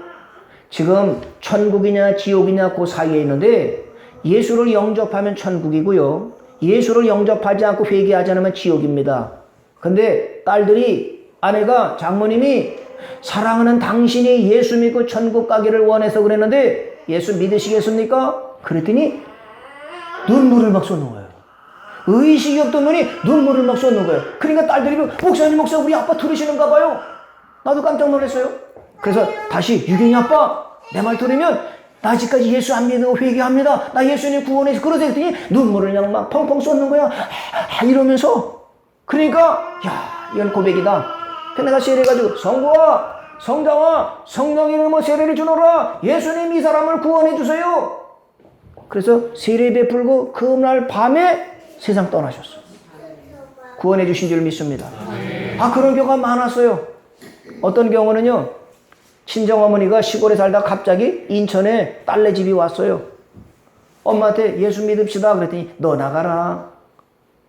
지금 천국이냐 지옥이냐 그 사이에 있는데 예수를 영접하면 천국이고요. 예수를 영접하지 않고 회개하지 않으면 지옥입니다. 근데 딸들이, 아내가, 장모님이 사랑하는 당신이 예수 믿고 천국 가기를 원해서 그랬는데 예수 믿으시겠습니까? 그랬더니 눈물을 막 쏟는 거예요. 의식이 없던 분이 눈물을 막 쏟는 거예요. 그러니까 딸들이, 목사님, 우리 아빠 들으시는가 봐요. 나도 깜짝 놀랐어요. 그래서 다시, 유경이 아빠, 내 말 들으면 나 아직까지 예수 안 믿고 회개합니다. 나 예수님 구원해서 그러세요. 했더니 눈물을 그냥 막 펑펑 쏟는 거야. 이러면서. 그러니까, 야, 이건 고백이다. 그래서 내가 세례해가지고, 성부와 성자와 성령 이름으로 세례를 주노라. 예수님 이 사람을 구원해 주세요. 그래서 세례 베풀고 그날 밤에 세상 떠나셨어요. 구원해 주신 줄 믿습니다. 아, 그런 경우가 많았어요. 어떤 경우는요, 친정어머니가 시골에 살다 갑자기 인천에 딸네 집이 왔어요. 엄마한테 예수 믿읍시다 그랬더니 너 나가라.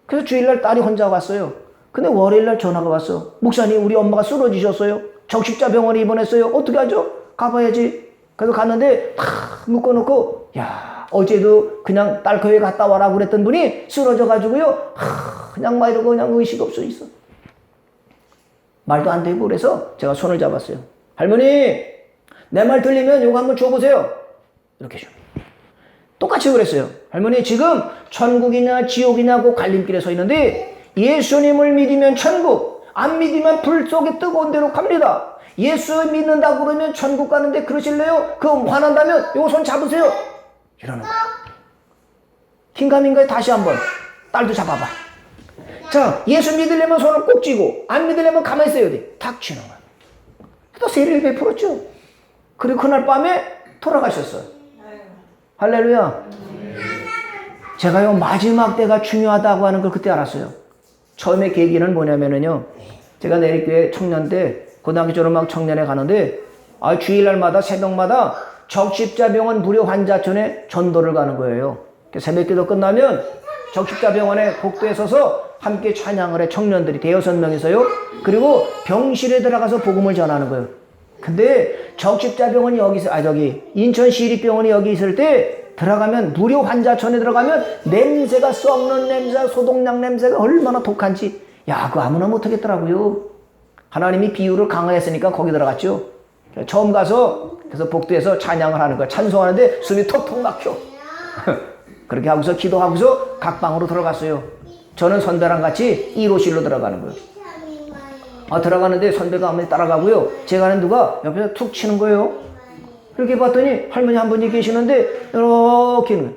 그래서 주일날 딸이 혼자 왔어요. 근데 월요일날 전화가 왔어. 목사님, 우리 엄마가 쓰러지셨어요. 적십자병원에 입원했어요. 어떻게 하죠? 가봐야지. 그래서 갔는데 탁 묶어놓고, 야, 어제도 그냥 딸 교회 갔다 와라 그랬던 분이 쓰러져가지고요, 그냥 막 이러고 그냥 의식 없어 있어. 말도 안 되고. 그래서 제가 손을 잡았어요. 할머니, 내 말 들리면 요거 한번 줘보세요. 이렇게 줘. 똑같이 그랬어요. 할머니, 지금 천국이냐 지옥이냐고 갈림길에 서 있는데 예수님을 믿으면 천국, 안 믿으면 불 속에 뜨거운 데로 갑니다. 예수 믿는다고 그러면 천국 가는데 그러실래요? 그럼 화난다면 요거 손 잡으세요. 이러는 거예요. 긴가민가에 다시 한번 딸도 잡아봐. 자, 예수 믿으려면 손을 꼭 쥐고 안 믿으려면 가만히 있어야 돼. 탁 쥐는 거야. 또 세례를 베풀었죠. 그리고 그날 밤에 돌아가셨어요. 할렐루야. 제가요, 마지막 때가 중요하다고 하는 걸 그때 알았어요. 처음에 계기는 뭐냐면은요, 제가 내리교회 청년 때 고등학교 졸업하고 청년회 가는데, 주일날마다 새벽마다 적십자병원 무료 환자촌에 전도를 가는 거예요. 새벽기도 끝나면 적십자병원에 복도에 서서 함께 찬양을 해, 청년들이 대여섯 명이서요. 그리고 병실에 들어가서 복음을 전하는 거예요. 근데 적십자병원이 인천시립병원이 여기 있을 때 들어가면, 무료 환자촌에 들어가면 냄새가, 썩는 냄새, 소독약 냄새가 얼마나 독한지 야, 그거 아무나 못하겠더라고요. 하나님이 비유를 강화했으니까 거기 들어갔죠. 처음 가서 그래서 복도에서 찬양을 하는 거야. 찬송하는데 숨이 턱턱 막혀. 그렇게 하고서 기도하고서 각 방으로 들어갔어요. 저는 선배랑 같이 1호실로 들어가는 거예요. 들어가는데 선배가 아무리 따라가고요. 제가는 누가 옆에서 툭 치는 거예요. 이렇게 봤더니 할머니 한 분이 계시는데 이렇게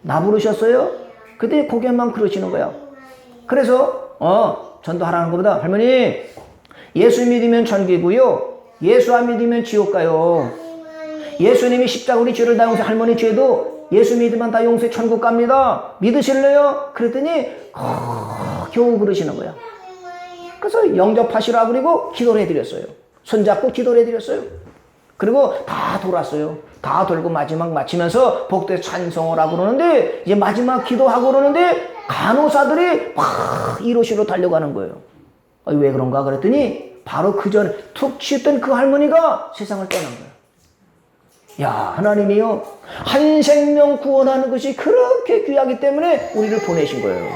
나 부르셨어요? 그때 고개만 그러시는 거야. 그래서 전도하라는 것보다 할머니 예수 믿으면 천국이고요. 예수 안 믿으면 지옥 가요. 예수님이 십자가로 죄를 다 용서해. 할머니 죄도 예수 믿으면 다 용서해 천국 갑니다. 믿으실래요? 그랬더니 겨우 그러시는 거야. 그래서 영접하시라고 그리고 기도를 해드렸어요. 손잡고 기도를 해드렸어요. 그리고 다 돌았어요. 다 돌고 마지막 마치면서 복도에 찬송을 하고 그러는데 이제 마지막 기도하고 그러는데 간호사들이 막 1호실로 달려가는 거예요. 왜 그런가 그랬더니 바로 그 전에 툭 치던 그 할머니가 세상을 떠난 거예요. 야, 하나님이요, 한 생명 구원하는 것이 그렇게 귀하기 때문에 우리를 보내신 거예요.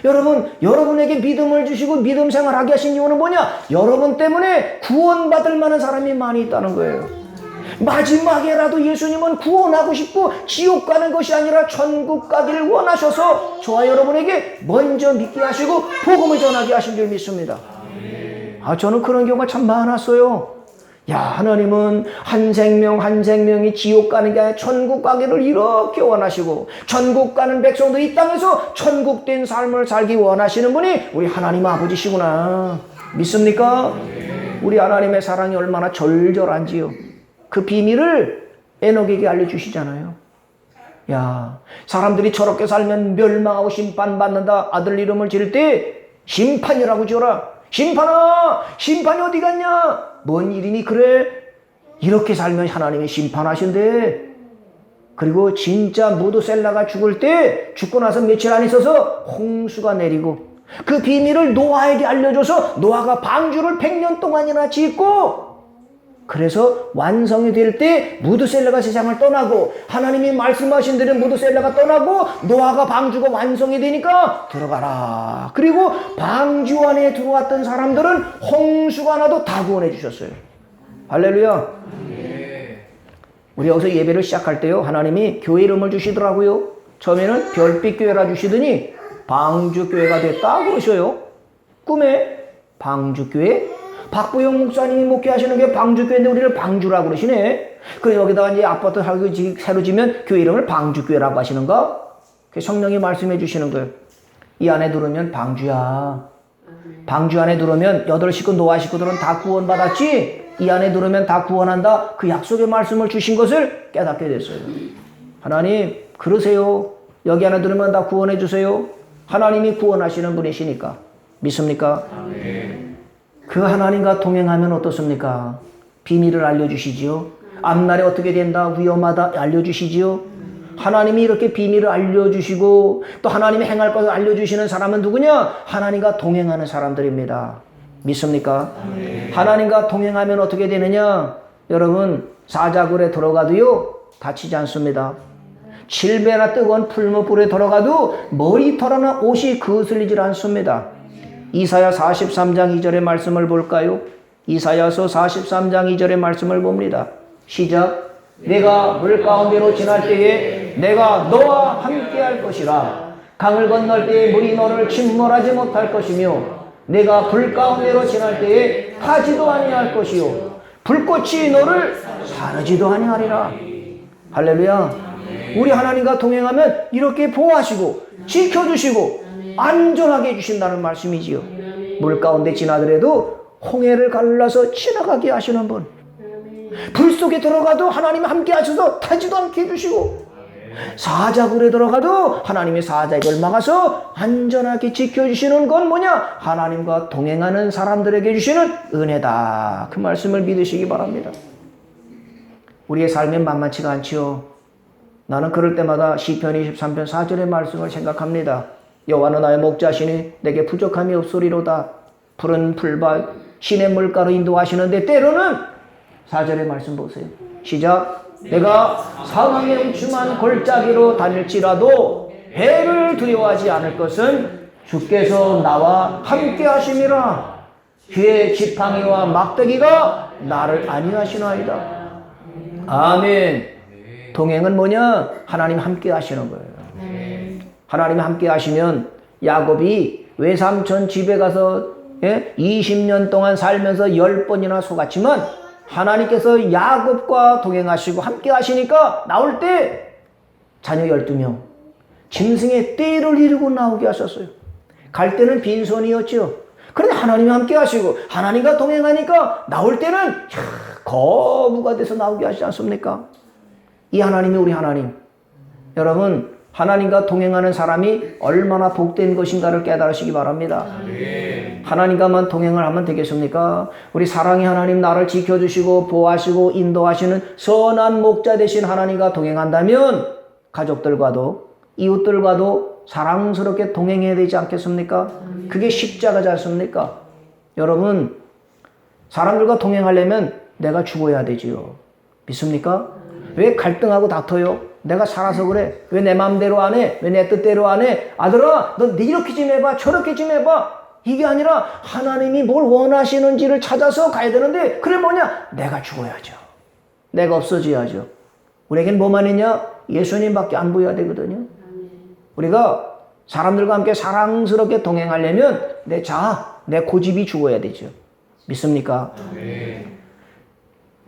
여러분, 여러분에게 믿음을 주시고 믿음 생활하게 하신 이유는 뭐냐? 여러분 때문에 구원받을 만한 사람이 많이 있다는 거예요. 마지막에라도 예수님은 구원하고 싶고 지옥 가는 것이 아니라 천국 가기를 원하셔서 저와 여러분에게 먼저 믿게 하시고 복음을 전하게 하신 줄 믿습니다. 저는 그런 경우가 참 많았어요. 야, 하나님은 한 생명 한 생명이 지옥 가는 게 아니라 천국 가기를 이렇게 원하시고 천국 가는 백성들이 이 땅에서 천국된 삶을 살기 원하시는 분이 우리 하나님 아버지시구나. 믿습니까? 우리 하나님의 사랑이 얼마나 절절한지요. 그 비밀을 에녹에게 알려주시잖아요. 야, 사람들이 저렇게 살면 멸망하고 심판받는다. 아들 이름을 지을 때 심판이라고 지어라. 심판아, 심판이 어디 갔냐? 뭔 일이니 그래? 이렇게 살면 하나님이 심판하신대. 그리고 진짜 무드셀라가 죽을 때 죽고 나서 며칠 안 있어서 홍수가 내리고 그 비밀을 노아에게 알려줘서 노아가 방주를 100년 동안이나 짓고 그래서 완성이 될 때 무드셀라가 세상을 떠나고 하나님이 말씀하신 대로 무드셀라가 떠나고 노아가 방주가 완성이 되니까 들어가라. 그리고 방주 안에 들어왔던 사람들은 홍수가 나도 다 구원해 주셨어요. 할렐루야. 우리 여기서 예배를 시작할 때요, 하나님이 교회 이름을 주시더라고요. 처음에는 별빛교회라 주시더니 방주교회가 됐다 그러셔요. 꿈에 방주교회? 박부영 목사님이 목회하시는 게 방주교회인데 우리를 방주라고 그러시네. 그래 여기다가 이제 아파트 새로 지면 교회 이름을 방주교회라고 하시는가? 성령이 말씀해 주시는 거예요. 이 안에 들어오면 방주야. 방주 안에 들어오면 8식구 노아 식구들은 다 구원받았지. 이 안에 들어오면 다 구원한다. 그 약속의 말씀을 주신 것을 깨닫게 됐어요. 하나님 그러세요. 여기 안에 들어오면 다 구원해 주세요. 하나님이 구원하시는 분이시니까. 믿습니까? 아멘. 그 하나님과 동행하면 어떻습니까? 비밀을 알려주시지요. 앞날에 어떻게 된다, 위험하다 알려주시지요. 하나님이 이렇게 비밀을 알려주시고 또 하나님이 행할 것을 알려주시는 사람은 누구냐? 하나님과 동행하는 사람들입니다. 믿습니까? 네. 하나님과 동행하면 어떻게 되느냐? 여러분 사자굴에 들어가도요 다치지 않습니다. 7배나 뜨거운 풀무불에 들어가도 머리털 하나 옷이 거슬리질 않습니다. 이사야 43장 2절의 말씀을 볼까요? 이사야서 43장 2절의 말씀을 봅니다. 시작. 내가 물 가운데로 지날 때에 내가 너와 함께 할 것이라. 강을 건널 때에 물이 너를 침몰하지 못할 것이며 내가 불 가운데로 지날 때에 타지도 아니할 것이요 불꽃이 너를 사르지도 아니하리라. 할렐루야. 우리 하나님과 동행하면 이렇게 보호하시고 지켜주시고 안전하게 해주신다는 말씀이지요. 물 가운데 지나더라도 홍해를 갈라서 지나가게 하시는 분. 불 속에 들어가도 하나님이 함께 하셔서 타지도 않게 해주시고 사자굴에 들어가도 하나님이 사자굴을 막아서 안전하게 지켜주시는 건 뭐냐? 하나님과 동행하는 사람들에게 주시는 은혜다. 그 말씀을 믿으시기 바랍니다. 우리의 삶은 만만치가 않지요. 나는 그럴 때마다 시편 23편 4절의 말씀을 생각합니다. 여호와는 나의 목자시니 내게 부족함이 없으리로다. 푸른 풀밭 시냇 물가로 인도하시는데 때로는 4절의 말씀 보세요. 시작. 내가 사망의 음침한 골짜기로 다닐지라도 해를 두려워하지 않을 것은 주께서 나와 함께 하심이라. 귀의 지팡이와 막대기가 나를 안위하시나이다. 아멘. 동행은 뭐냐? 하나님 함께 하시는 거예요. 하나님 함께 하시면 야곱이 외삼촌 집에 가서 20년 동안 살면서 10번이나 속았지만 하나님께서 야곱과 동행하시고 함께 하시니까 나올 때 자녀 12명 짐승의 떼를 이루고 나오게 하셨어요. 갈 때는 빈손이었죠. 그런데 하나님이 함께 하시고 하나님과 동행하니까 나올 때는 거부가 돼서 나오게 하시지 않습니까? 이 하나님이 우리 하나님. 여러분, 하나님과 동행하는 사람이 얼마나 복된 것인가를 깨달으시기 바랍니다. 하나님과만 동행을 하면 되겠습니까? 우리 사랑의 하나님, 나를 지켜주시고 보호하시고 인도하시는 선한 목자 되신 하나님과 동행한다면 가족들과도 이웃들과도 사랑스럽게 동행해야 되지 않겠습니까? 그게 십자가지 않습니까? 여러분, 사람들과 동행하려면 내가 죽어야 되지요. 믿습니까? 왜 갈등하고 다퉈요? 내가 살아서 그래. 왜 내 마음대로 안 해? 왜 내 뜻대로 안 해? 아들아, 너 이렇게 좀 해봐. 저렇게 좀 해봐. 이게 아니라 하나님이 뭘 원하시는지를 찾아서 가야 되는데, 그래 뭐냐? 내가 죽어야죠. 내가 없어져야죠. 우리에겐 뭐만 있냐? 예수님밖에 안 보여야 되거든요. 우리가 사람들과 함께 사랑스럽게 동행하려면 내 자아, 내 고집이 죽어야 되죠. 믿습니까?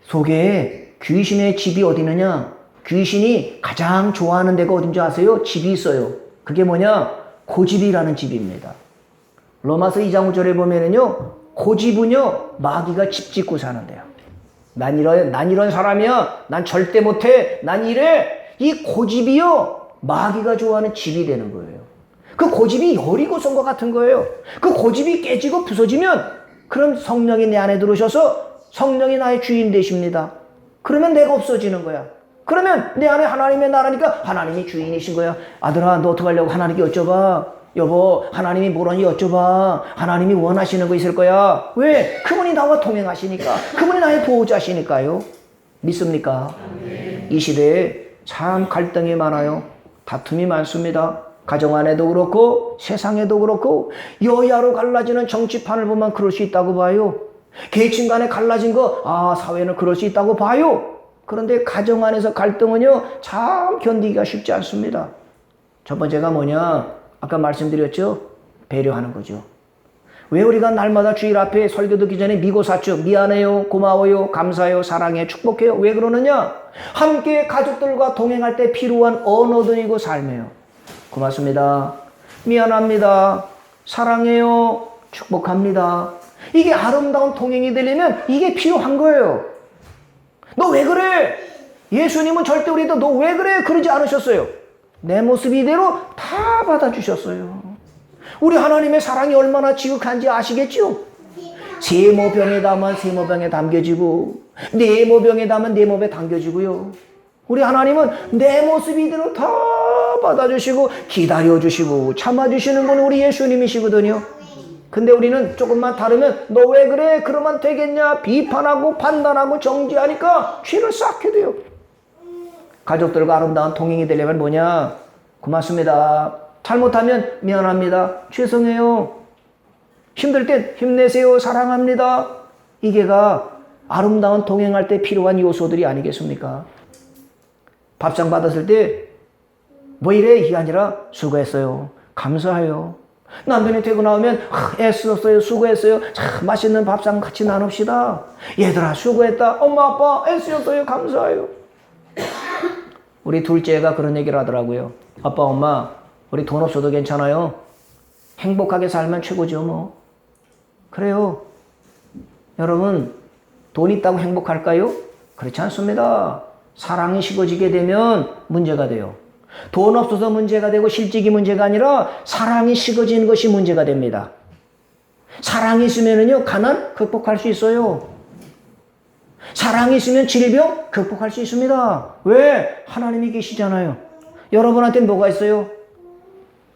속에 귀신의 집이 어디 있느냐? 귀신이 가장 좋아하는 데가 어딘지 아세요? 집이 있어요. 그게 뭐냐? 고집이라는 집입니다. 로마서 2장 5절에 보면은요, 고집은요, 마귀가 집 짓고 사는데요. 난 이런 사람이야. 난 절대 못해. 난 이래. 이 고집이요, 마귀가 좋아하는 집이 되는 거예요. 그 고집이 여리고성과 같은 거예요. 그 고집이 깨지고 부서지면 그럼 성령이 내 안에 들어오셔서 성령이 나의 주인 되십니다. 그러면 내가 없어지는 거야. 그러면 내 안에 하나님의 나라니까 하나님이 주인이신 거야. 아들아, 너 어떻게 하려고 하나님께 여쭤봐. 여보, 하나님이 뭐라니 여쭤봐. 하나님이 원하시는 거 있을 거야. 왜? 그분이 나와 동행하시니까. 그분이 나의 보호자시니까요. 믿습니까? 이 시대에 참 갈등이 많아요. 다툼이 많습니다. 가정 안에도 그렇고 세상에도 그렇고 여야로 갈라지는 정치판을 보면 그럴 수 있다고 봐요. 계층 간에 갈라진 거, 사회는 그럴 수 있다고 봐요. 그런데 가정 안에서 갈등은요, 참 견디기가 쉽지 않습니다. 첫 번째가 뭐냐? 아까 말씀드렸죠? 배려하는 거죠. 왜 우리가 날마다 주일 앞에 설교 듣기 전에 미고사축, 미안해요, 고마워요, 감사해요, 사랑해, 축복해요. 왜 그러느냐? 함께 가족들과 동행할 때 필요한 언어들이고 삶이에요. 고맙습니다. 미안합니다. 사랑해요. 축복합니다. 이게 아름다운 동행이 되려면 이게 필요한 거예요. 너 왜 그래? 예수님은 절대 우리도 너 왜 그래? 그러지 않으셨어요. 내 모습 이대로 다 받아주셨어요. 우리 하나님의 사랑이 얼마나 지극한지 아시겠죠? 세모병에 담으면 세모병에 담겨지고 네모병에 담으면 네모병에 담겨지고요. 우리 하나님은 내 모습 이대로 다 받아주시고 기다려주시고 참아주시는 분은 우리 예수님이시거든요. 근데 우리는 조금만 다르면 너 왜 그래? 그러면 되겠냐? 비판하고 판단하고 정죄하니까 죄를 쌓게 돼요. 가족들과 아름다운 동행이 되려면 뭐냐? 고맙습니다. 잘못하면 미안합니다. 죄송해요. 힘들 땐 힘내세요. 사랑합니다. 이게가 아름다운 동행할 때 필요한 요소들이 아니겠습니까? 밥상 받았을 때 뭐 이래? 이게 아니라 수고했어요. 감사해요. 남편이 퇴근 나오면 애썼어요. 수고했어요. 참 맛있는 밥상 같이 나눕시다. 얘들아 수고했다. 엄마 아빠 애쓰셨어요. 감사해요. 우리 둘째가 그런 얘기를 하더라고요. 아빠 엄마 우리 돈 없어도 괜찮아요. 행복하게 살면 최고죠 뭐. 그래요. 여러분 돈 있다고 행복할까요? 그렇지 않습니다. 사랑이 식어지게 되면 문제가 돼요. 돈 없어서 문제가 되고 실직이 문제가 아니라 사랑이 식어지는 것이 문제가 됩니다. 사랑이 있으면은요 가난 극복할 수 있어요. 사랑이 있으면 질병 극복할 수 있습니다. 왜? 하나님이 계시잖아요. 여러분한테는 뭐가 있어요?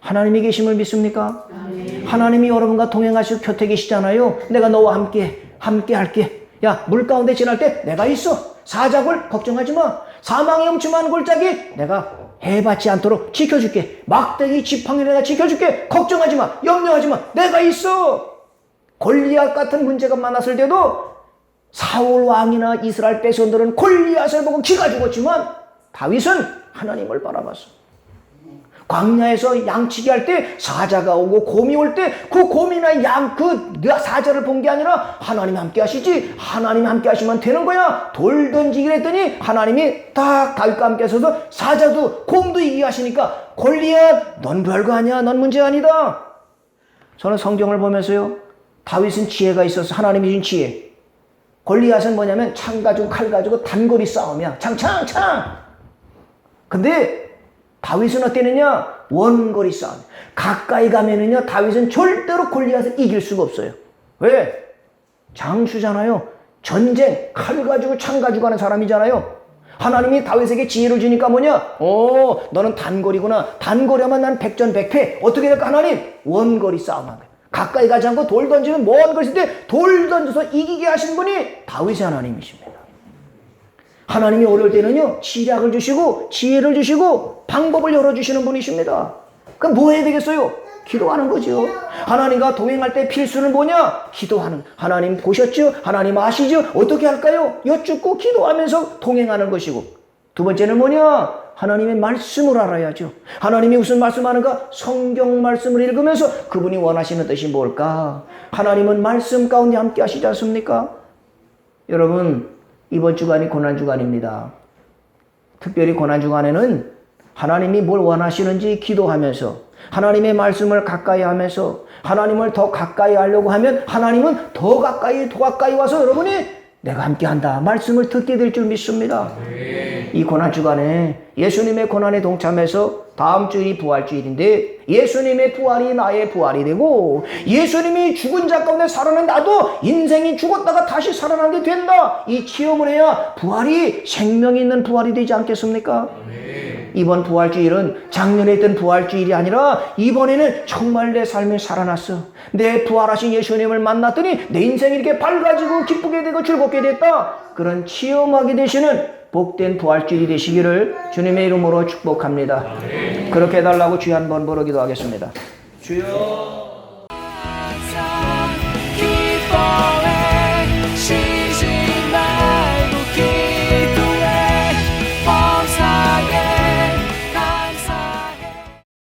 하나님이 계심을 믿습니까? 하나님이 여러분과 동행하시고 곁에 계시잖아요. 내가 너와 함께 할게. 야, 물 가운데 지날 때 내가 있어. 사자굴 걱정하지 마. 사망의 음침한 골짜기 내가 해받지 않도록 지켜줄게. 막대기 지팡이 내가 지켜줄게. 걱정하지 마. 염려하지 마. 내가 있어. 골리앗 같은 문제가 많았을 때도 사울 왕이나 이스라엘 백성들은 골리앗을 보고 기가 죽었지만 다윗은 하나님을 바라봤어. 광야에서 양치기 할 때 사자가 오고 곰이 올 때 그 곰이나 사자를 본 게 아니라 하나님이 함께 하시지. 하나님이 함께 하시면 되는 거야. 돌 던지기를 했더니 하나님이 딱 다윗과 함께 서서 사자도 곰도 이기게 하시니까 골리앗 넌 별거 아니야. 넌 문제 아니다. 저는 성경을 보면서요. 다윗은 지혜가 있어서 하나님이 준 지혜. 골리앗은 뭐냐면 창 가지고 칼 가지고 단거리 싸움이야. 창. 근데 다윗은 어땠느냐? 원거리 싸움. 가까이 가면은요, 다윗은 절대로 골리앗을 이길 수가 없어요. 왜? 장수잖아요. 전쟁, 칼 가지고 창 가지고 하는 사람이잖아요. 하나님이 다윗에게 지혜를 주니까 뭐냐? 너는 단거리구나. 단거리 하면 난 백전백패. 어떻게 될까, 하나님? 원거리 싸움한 거야. 가까이 가지 않고 돌 던지면 먼 거리 있을 때 돌 던져서 이기게 하신 분이 다윗의 하나님이십니다. 하나님이 어려울 때는요, 지략을 주시고, 지혜를 주시고, 방법을 열어주시는 분이십니다. 그럼 뭐 해야 되겠어요? 기도하는 거죠. 하나님과 동행할 때 필수는 뭐냐? 기도하는. 하나님 보셨죠? 하나님 아시죠? 어떻게 할까요? 여쭙고 기도하면서 동행하는 것이고. 두 번째는 뭐냐? 하나님의 말씀을 알아야죠. 하나님이 무슨 말씀하는가? 성경 말씀을 읽으면서 그분이 원하시는 뜻이 뭘까? 하나님은 말씀 가운데 함께 하시지 않습니까? 여러분, 이번 주간이 고난주간입니다. 특별히 고난주간에는 하나님이 뭘 원하시는지 기도하면서 하나님의 말씀을 가까이 하면서 하나님을 더 가까이 하려고 하면 하나님은 더 가까이 와서 여러분이 내가 함께한다 말씀을 듣게 될 줄 믿습니다. 이 고난주간에 예수님의 고난에 동참해서 다음 주일이 부활주일인데 예수님의 부활이 나의 부활이 되고 예수님이 죽은 자 가운데 살아난 나도 인생이 죽었다가 다시 살아나게 된다. 이 체험을 해야 부활이 생명이 있는 부활이 되지 않겠습니까? 이번 부활주일은 작년에 있던 부활주일이 아니라 이번에는 정말 내 삶이 살아났어. 내 부활하신 예수님을 만났더니 내 인생이 이렇게 밝아지고 기쁘게 되고 즐겁게 됐다. 그런 체험하게 되시는 복된 부활주일이 되시기를 주님의 이름으로 축복합니다. 그렇게 해달라고 주여 한번 부르기도 하겠습니다. 주여.